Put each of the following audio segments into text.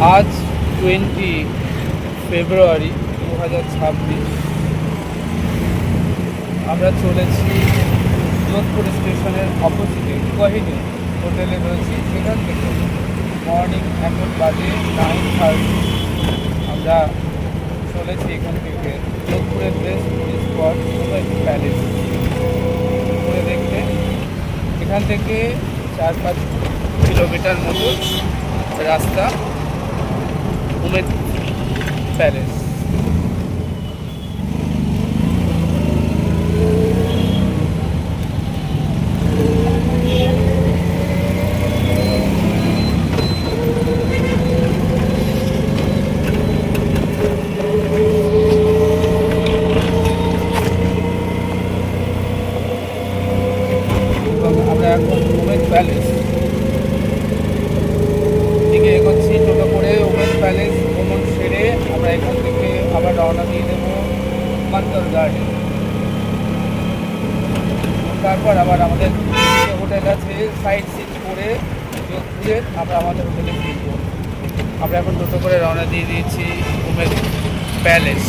আজ 20 ফেব্রুয়ারি 2026। আমরা চলেছি যোধপুর স্টেশনের অপোজিটে কোহিনী হোটেলে রয়েছি। সেখান থেকে মর্নিং এখন বাজে 9:30। আমরা চলেছি এখান থেকে যোধপুরের best tourist spot Umaid Palace ঘুরে দেখতে। এখান থেকে 4-5 কিলোমিটার মতো রাস্তা উমেদ প্যালেস। আমরা এখন উমেদ প্যালেস দিকে এগোচ্ছি টোটো করে। উমেদ প্যালেস ভ্রমণ সেরে আমরা এখান থেকে আবার রওনা দিয়ে দেবো মন্দর গার্ডেন। তারপর আবার আমাদের হোটেল আছে, সাইট সিট করে যোধপুরের আমরা আমাদের হোটেলে ফিরব। আমরা এখন টোটো করে রওনা দিয়ে দিয়েছি উমেদ প্যালেস।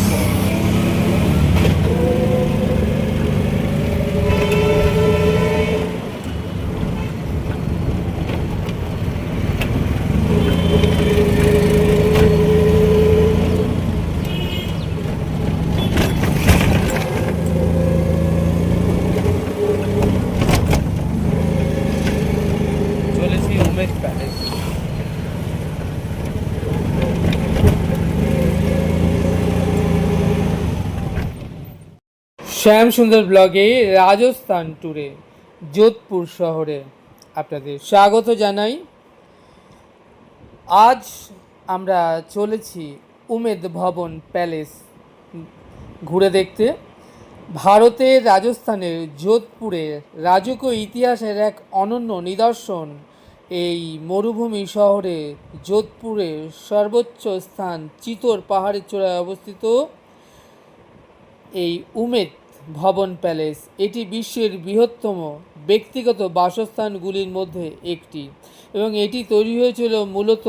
চলেছি উমেদ প্যালেস। শ্যাম সুন্দর ব্লগে রাজস্থান ট্যুরে যোধপুর শহরে আপনাদের স্বাগত জানাই। আজ আমরা চলেছি উমেদ ভবন প্যালেস ঘুরে দেখতে। ভারতের রাজস্থানের যোধপুরের রাজকীয় ইতিহাসের এক অনন্য নিদর্শন এই মরুভূমি শহরে যোধপুরের সর্বোচ্চ স্থান চিতোর পাহাড়ের চূড়ায় অবস্থিত এই উমেদ ভবন প্যালেস। এটি বিশ্বের বৃহত্তম ব্যক্তিগত বাসস্থানগুলির মধ্যে একটি এবং এটি তৈরি হয়েছিল মূলত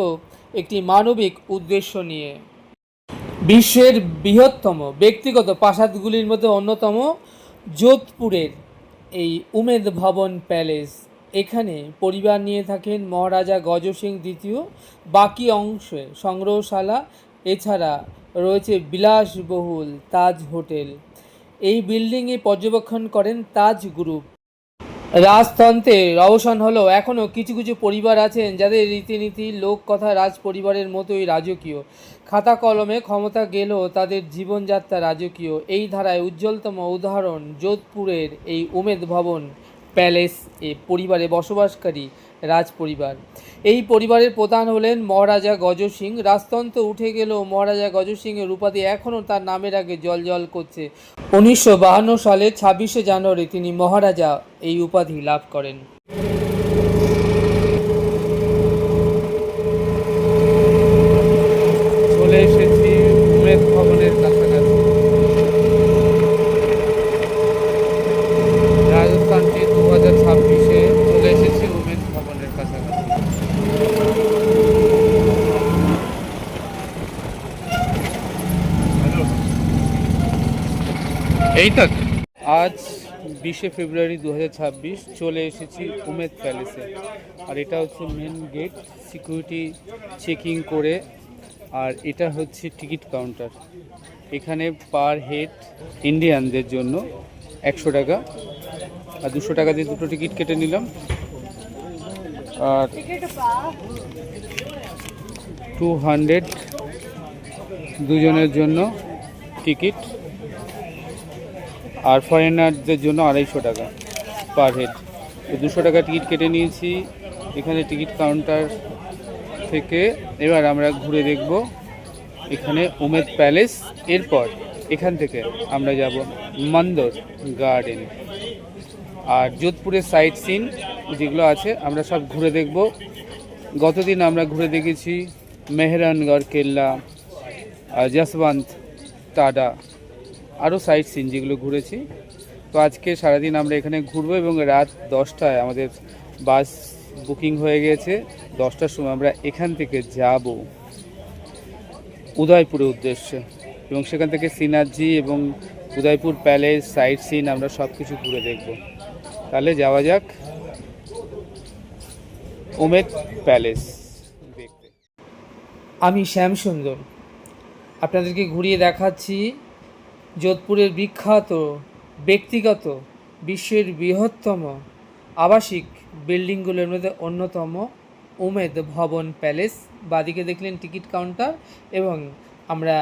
একটি মানবিক উদ্দেশ্য নিয়ে। বিশ্বের বৃহত্তম ব্যক্তিগত প্রাসাদগুলির মধ্যে অন্যতম যোধপুরের এই উমেদ ভবন প্যালেস। এখানে পরিবার নিয়ে থাকেন মহারাজা গজ সিং দ্বিতীয়। বাকি অংশে সংগ্রহশালা, এছাড়া রয়েছে বিলাসবহুল তাজ হোটেল। এই বিল্ডিংয়ে পর্যবেক্ষণ করেন তাজ গ্রুপ। রাজতন্ত্রের অবসান হলেও এখনও কিছু কিছু পরিবার আছেন যাদের রীতিনীতি লোককথা রাজ পরিবারের মতোই রাজকীয়। খাতা কলমে ক্ষমতা গেলেও তাদের জীবনযাত্রা রাজকীয়। এই ধারায় উজ্জ্বলতম উদাহরণ যোধপুরের এই উমেদ ভবন প্যালেস এ পরিবারে বসবাসকারী রাজ পরিবার। এই পরিবারের প্রধান হলেন মহারাজা গজ সিং। রাজতন্ত্র উঠে গেলেও মহারাজা গজ সিংয়ের উপাধি এখনও তার নামের আগে জ্বলজ্বল করছে। 1952 সালের 26শে জানুয়ারি তিনি মহারাজা এই উপাধি লাভ করেন। চলে এসেছি উমেদ ভবনের কাছাকাছি। রাজস্থানটি 2026-এ চলে এসেছি উমেদ ভবনের কাছাকাছি। এই তো আজ 20শে ফেব্রুয়ারি 2026 চলে এসেছি উমেদ প্যালেসে। আর এটা হচ্ছে মেন গেট, সিকিউরিটি চেকিং করে। আর এটা হচ্ছে টিকিট কাউন্টার। এখানে পার হেড ইন্ডিয়ানদের জন্য 100 টাকা আর 200 টাকা দিয়ে দুটো টিকিট কেটে নিলাম। আর 200 দুজনের জন্য টিকিট, আর ফরেনারদের জন্য 250 টাকা পার হেড। তো 200 টাকা টিকিট কেটে নিয়েছি এখানে টিকিট কাউন্টার থেকে। এবার আমরা ঘুরে দেখব এখানে উমেদ প্যালেস। এরপর এখান থেকে আমরা যাব মন্দর গার্ডেন। আর যোধপুরের সাইট সিন যেগুলো আছে আমরা সব ঘুরে দেখব। গতদিন আমরা ঘুরে দেখেছি মেহরানগড় কেল্লা, যশবন্ত টাডা, আরও সাইট সিন যেগুলো ঘুরেছি। তো আজকে সারাদিন আমরা এখানে ঘুরবো এবং রাত 10টায় আমাদের বাস বুকিং হয়ে গেছে। 10টার সময় আমরা এখান থেকে যাব উদয়পুরের উদ্দেশ্যে, এবং সেখান থেকে সিনার্জি এবং উদয়পুর প্যালেস, সাইট সিন আমরা সব কিছু ঘুরে দেখব। তাহলে যাওয়া যাক উমেদ প্যালেস দেখতে। আমি শ্যামসুন্দর আপনাদেরকে ঘুরিয়ে দেখাচ্ছি যোধপুরের বিখ্যাত ব্যক্তিগত বিশ্বের বৃহত্তম আবাসিক বিল্ডিংগুলোর মধ্যে অন্যতম উমেদ ভবন প্যালেস। বাদিকে দেখলেন টিকিট কাউন্টার, এবং আমরা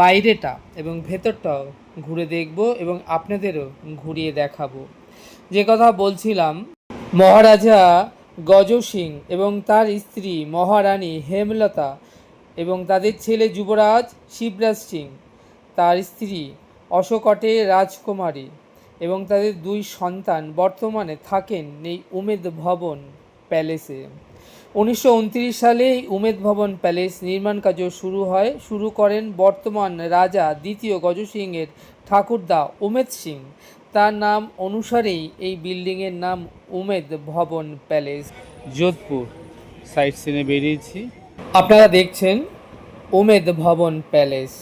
বাইরেটা এবং ভেতরটাও ঘুরে দেখব এবং আপনাদেরও ঘুরিয়ে দেখাবো। যে কথা বলছিলাম, মহারাজা গজ সিং এবং তার স্ত্রী মহারানী হেমলতা এবং তাদের ছেলে যুবরাজ শিবরাজ সিং, তার স্ত্রী অশোকটে রাজকুমারী এবং তাদের 2 সন্তান বর্তমানে থাকেন এই উমেদ ভবন প্যালেসে। 1929 সালে এই উমেদ ভবন প্যালেস নির্মাণ কাজ শুরু করেন বর্তমান রাজা দ্বিতীয় গজ সিংয়ের ঠাকুরদা উমেদ সিং। তার নাম অনুসারেই এই বিল্ডিংয়ের নাম উমেদ ভবন প্যালেস। যোধপুর সাইট সিনে বেরিয়েছি। আপনারা দেখছেন উমেদ ভবন প্যালেস।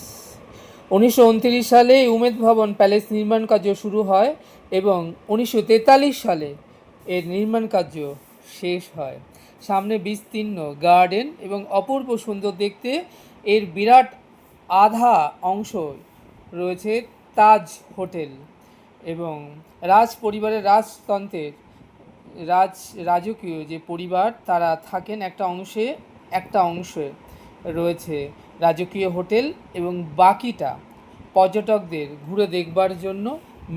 1929 সালে উমেদ ভবন প্যালেস নির্মাণ কার্য শুরু হয় এবং 1943 সালে এর নির্মাণ কার্য শেষ হয়। সামনে বিস্তীর্ণ গার্ডেন এবং অপূর্ব সুন্দর দেখতে এর বিরাট আধা অংশ রয়েছে তাজ হোটেল, এবং রাজ পরিবারের রাজতন্ত্রের রাজকীয় যে পরিবার তারা থাকেন একটা অংশে রয়েছে রাজকীয় হোটেল, এবং বাকিটা পর্যটকদের ঘুরে দেখবার জন্য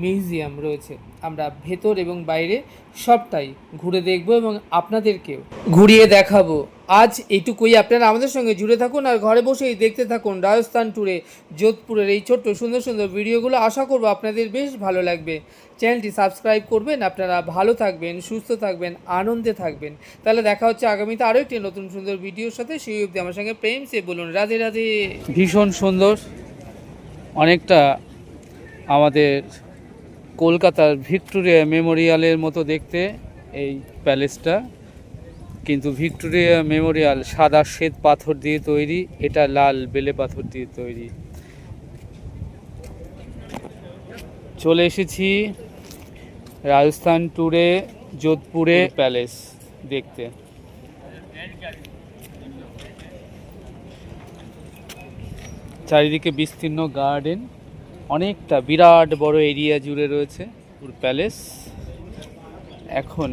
মিউজিয়াম রয়েছে। আমরা ভেতর এবং বাইরে সবটাই ঘুরে দেখব এবং আপনাদেরকেও ঘুরিয়ে দেখাবো। আজ এইটুকুই, আপনারা আমাদের সঙ্গে জুড়ে থাকুন আর ঘরে বসেই দেখতে থাকুন রাজস্থান ট্যুরে যোধপুরের এই ছোট্ট সুন্দর সুন্দর ভিডিওগুলো। আশা করবো আপনাদের বেশ ভালো লাগবে। চ্যানেলটি সাবস্ক্রাইব করবেন। আপনারা ভালো থাকবেন, সুস্থ থাকবেন, আনন্দে থাকবেন। তাহলে দেখা হচ্ছে আগামীতে আরও একটি নতুন সুন্দর ভিডিওর সাথে। সেই অবধি আমার সঙ্গে প্রেম সে বলুন রাধে রাধে। ভীষণ সুন্দর, অনেকটা আমাদের কলকাতার ভিক্টোরিয়া মেমোরিয়ালের মতো দেখতে এই প্যালেসটা, কিন্তু ভিক্টোরিয়া মেমোরিয়াল সাদা শ্বেত পাথর দিয়ে তৈরি, এটা লাল বেলে পাথর দিয়ে তৈরি। চলে এসেছি রাজস্থান ট্যুরে যোধপুরে প্যালেস দেখতে। চারিদিকে বিস্তীর্ণ গার্ডেন, অনেকটা বিরাট বড় এরিয়া জুড়ে রয়েছে পুরো প্যালেস। এখন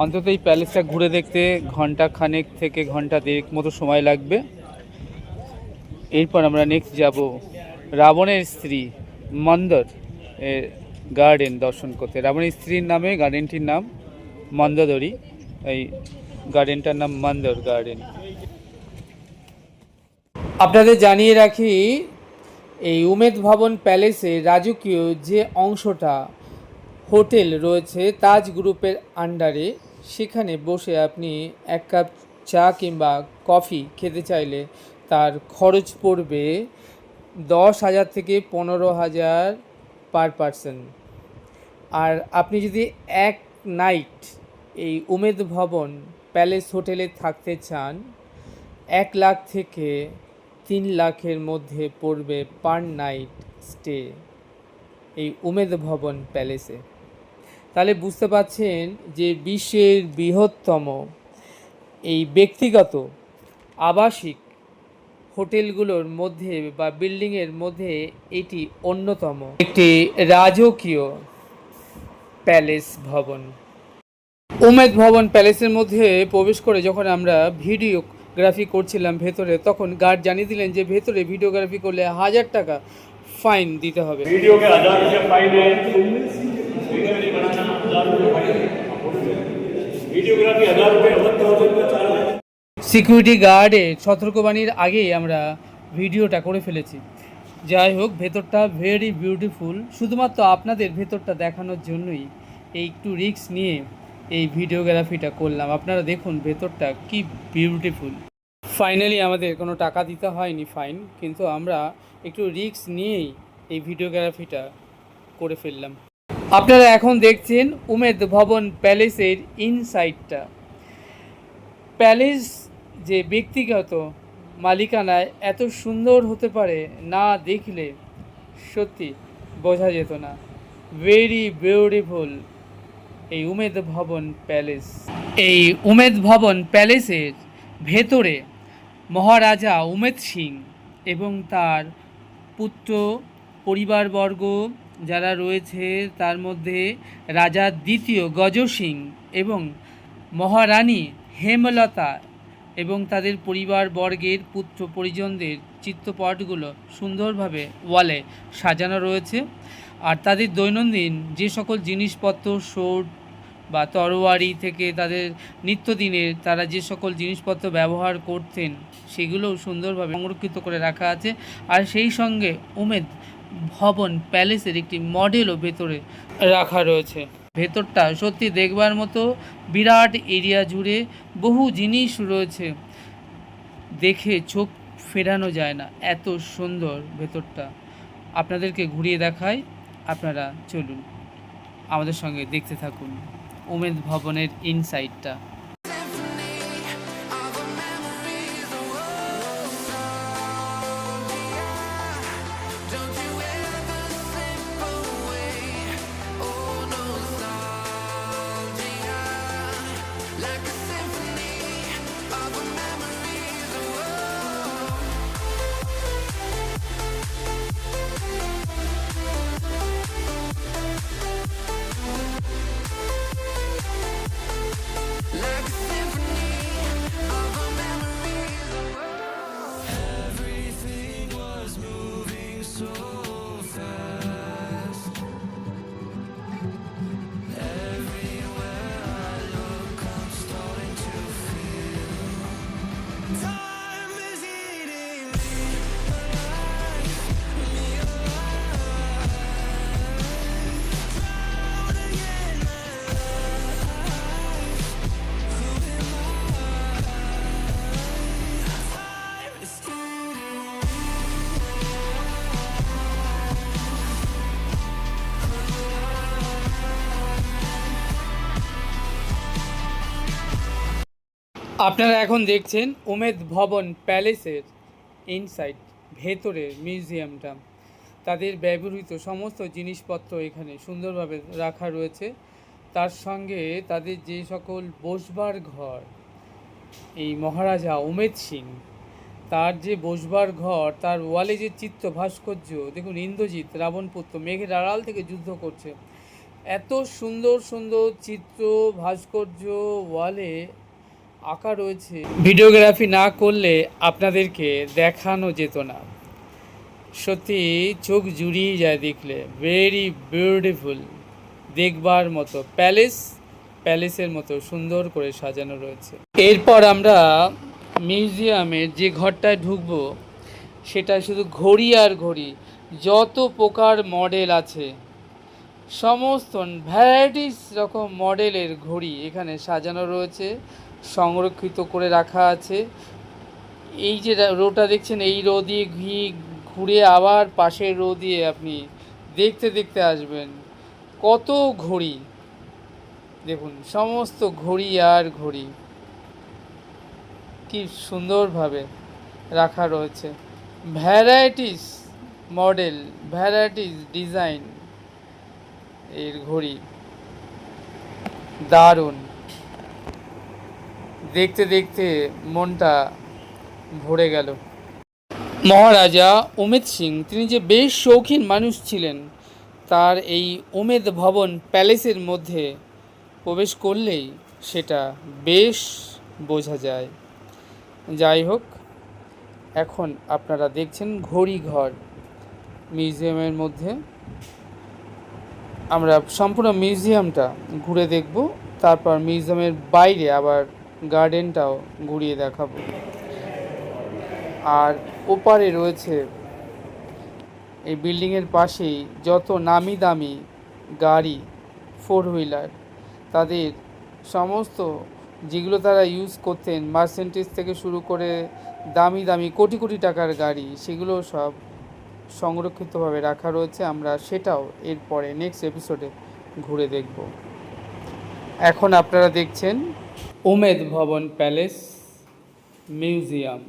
অন্তত এই প্যালেসটা ঘুরে দেখতে ঘন্টা খানেক থেকে ঘন্টা দেড়েক মতো সময় লাগবে। এরপর আমরা নেক্সট যাব রাবণের স্ত্রী মন্দর গার্ডেন দর্শন করতে। রাবণের স্ত্রীর নামে গার্ডেনটির নাম মন্দোদরি, এই গার্ডেনটার নাম মন্দর গার্ডেন। আপনাদের জানিয়ে রাখি, এই উমেদ ভবন প্যালেসে রাজকীয় যে অংশটা হোটেল রয়েছে তাজ গ্রুপের আন্ডারে, সেখানে বসে আপনি 1 কাপ চা কিংবা কফি খেতে চাইলে তার খরচ পড়বে 10,000 থেকে 15,000 পার পারসন। আর আপনি যদি 1 নাইট এই উমেদ ভবন প্যালেস হোটেলে থাকতে চান, 1 লাখ থেকে 3 লাখের মধ্যে পড়বে পার নাইট স্টে এই উমেদ ভবন প্যালেসে। তাহলে বুঝতে পারছেন যে বিশ্বের বৃহত্তম এই ব্যক্তিগত আবাসিক হোটেলগুলোর মধ্যে বা বিল্ডিংয়ের মধ্যে এটি অন্যতম একটি রাজকীয় প্যালেস ভবন। উমেদ ভবন প্যালেসের মধ্যে প্রবেশ করে যখন আমরা ভিডিওগ্রাফি করছিলাম ভেতরে, তখন গার্ড জানিয়ে দিলেন যে ভেতরে ভিডিওগ্রাফি করলে 1000 টাকা ফাইন দিতে হবে। সিকিউরিটি গার্ডের সতর্কবাণীর আগেই আমরা ভিডিওটা করে ফেলেছি। যাই হোক, ভেতরটা ভেরি বিউটিফুল। শুধুমাত্র আপনাদের ভেতরটা দেখানোর জন্যই এই একটু রিস্ক নিয়ে এই ভিডিওগ্রাফিটা করলাম। আপনারা দেখুন ভেতরটা কি বিউটিফুল। ফাইনালি আমাদের কোনো টাকা দিতে হয়নি ফাইন, কিন্তু আমরা একটু রিস্ক নিয়েই এই ভিডিওগ্রাফিটা করে ফেললাম। আপনারা এখন দেখছেন উমেদ ভবন প্যালেসের ইনসাইডটা। প্যালেস যে ব্যক্তিগত মালিকানায় এত সুন্দর হতে পারে না দেখলে সত্যি বোঝা যেত না। ভেরি বিউটিফুল এই উমেদ ভবন প্যালেস। এই উমেদ ভবন প্যালেসের ভেতরে মহারাজা উমেদ সিং এবং তার পুত্র পরিবারবর্গ যারা রয়েছে, তার মধ্যে রাজা দ্বিতীয় গজ সিং এবং মহারানী হেমলতা এবং তাদের পরিবারবর্গের পুত্র পরিজনদের চিত্রপটগুলো সুন্দরভাবে ওয়ালে সাজানো রয়েছে। আর তাদের দৈনন্দিন যে সকল জিনিসপত্র, সোট বা তরোয়ারি থেকে তাদের নিত্যদিনের তারা যে সকল জিনিসপত্র ব্যবহার করতেন সেগুলোও সুন্দরভাবে সংরক্ষিত করে রাখা আছে। আর সেই সঙ্গে উমেদ ভবন প্যালেসের একটি মডেলও ভেতরে রাখা রয়েছে। ভেতরটা সত্যি দেখবার মতো, বিরাট এরিয়া জুড়ে বহু জিনিস রয়েছে, দেখে চোখ ফেরানো যায় না, এত সুন্দর ভেতরটা। আপনাদেরকে ঘুরিয়ে দেখাই, আপনারা চলুন আমাদের সঙ্গে দেখতে থাকুন উমেদ ভবনের ইনসাইডটা। আপনারা এখন দেখছেন উমেদ ভবন প্যালেসের ইনসাইড, ভেতরের মিউজিয়ামটা। তাদের ব্যবহৃত সমস্ত জিনিসপত্র এখানে সুন্দরভাবে রাখা রয়েছে। তার সঙ্গে তাদের যে সকল বসবার ঘর, এই মহারাজা উমেদ সিং তার যে বসবার ঘর, তার ওয়ালে যে চিত্র ভাস্কর্য দেখুন, ইন্দ্রজিৎ রাবণপুত্র মেঘের আড়াল থেকে যুদ্ধ করছে, এত সুন্দর সুন্দর চিত্র ভাস্কর্য ওয়ালে আঁকা রয়েছে। ভিডিওগ্রাফি না করলে আপনাদেরকে দেখানো যেত না, সত্যি চোখ জুড়িয়ে যায় দেখলে। ভেরি বিউটিফুল, দেখবার মতো প্যালেসের মতো সুন্দর করে সাজানো রয়েছে। এরপর আমরা মিউজিয়ামের যে ঘরটায় ঢুকবো সেটা শুধু ঘড়ি আর ঘড়ি, যত প্রকার মডেল আছে সমস্ত ভ্যারাইটিস রকম মডেলের ঘড়ি এখানে সাজানো রয়েছে, সংরক্ষিত করে রাখা আছে। এই যে রোটা দেখছেন, এই রো দিয়ে ঘুরে আবার পাশের রো দিয়ে আপনি দেখতে দেখতে আসবেন কত ঘড়ি। দেখুন সমস্ত ঘড়ি আর ঘড়ি কি সুন্দরভাবে রাখা রয়েছে, ভ্যারাইটিস মডেল, ভ্যারাইটিস ডিজাইন এর ঘড়ি, দারুণ। দেখতে দেখতে মনটা ভরে গেল। মহারাজা উমেদ সিং তিনি যে বেশ শৌখিন মানুষ ছিলেন, তার এই উমেদ ভবন প্যালেসের মধ্যে প্রবেশ করলেই সেটা বেশ বোঝা যায়। যাই হোক, এখন আপনারা দেখছেন ঘড়ি ঘর মিউজিয়ামের মধ্যে। আমরা সম্পূর্ণ মিউজিয়ামটা ঘুরে দেখব, তারপর মিউজিয়ামের বাইরে আবার গার্ডেনটাও ঘুরিয়ে দেখাবো। আর ওপারে রয়েছে এই বিল্ডিংয়ের পাশেই যত নামি দামি গাড়ি, ফোর হুইলার, তাদের সমস্ত যেগুলো তারা ইউজ করতেন, মার্সেন্টিজ থেকে শুরু করে দামি দামি কোটি কোটি টাকার গাড়ি, সেগুলো সব সংরক্ষিতভাবে রাখা রয়েছে। আমরা সেটাও এরপরে নেক্সট এপিসোডে ঘুরে দেখব। এখন আপনারা দেখছেন উমেদ ভবন palace museum.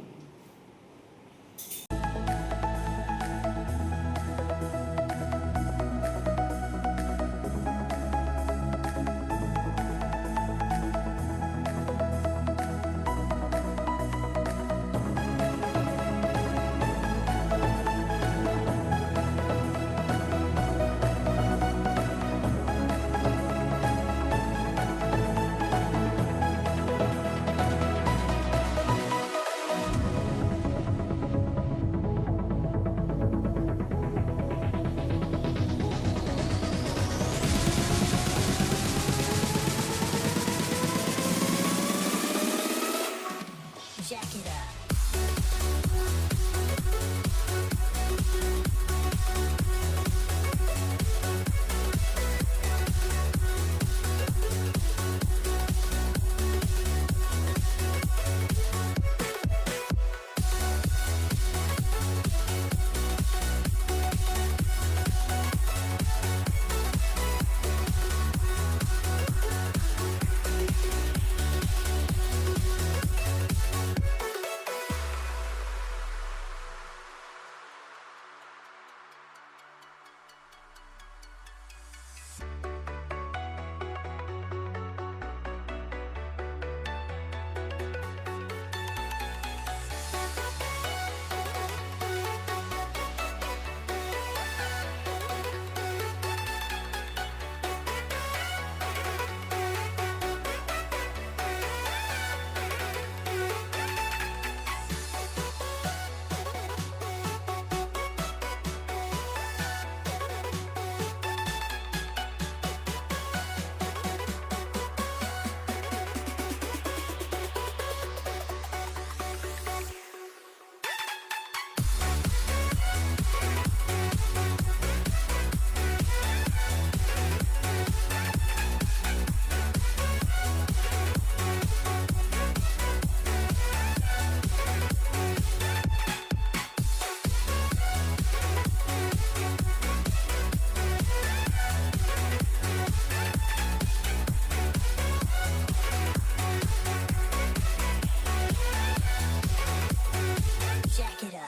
Jack it up.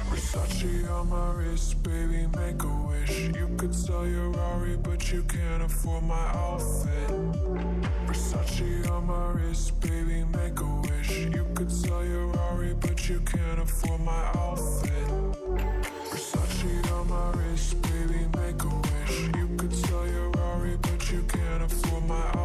Versace on my wrist, baby, make a wish. You could sell your Rari, but you can't afford my outfit. Versace on my wrist, baby, make a wish. You could sell your Rari, but you can't afford my outfit. Versace on my wrist, baby, make a wish. You could sell your Rari, but you can't afford my outfit.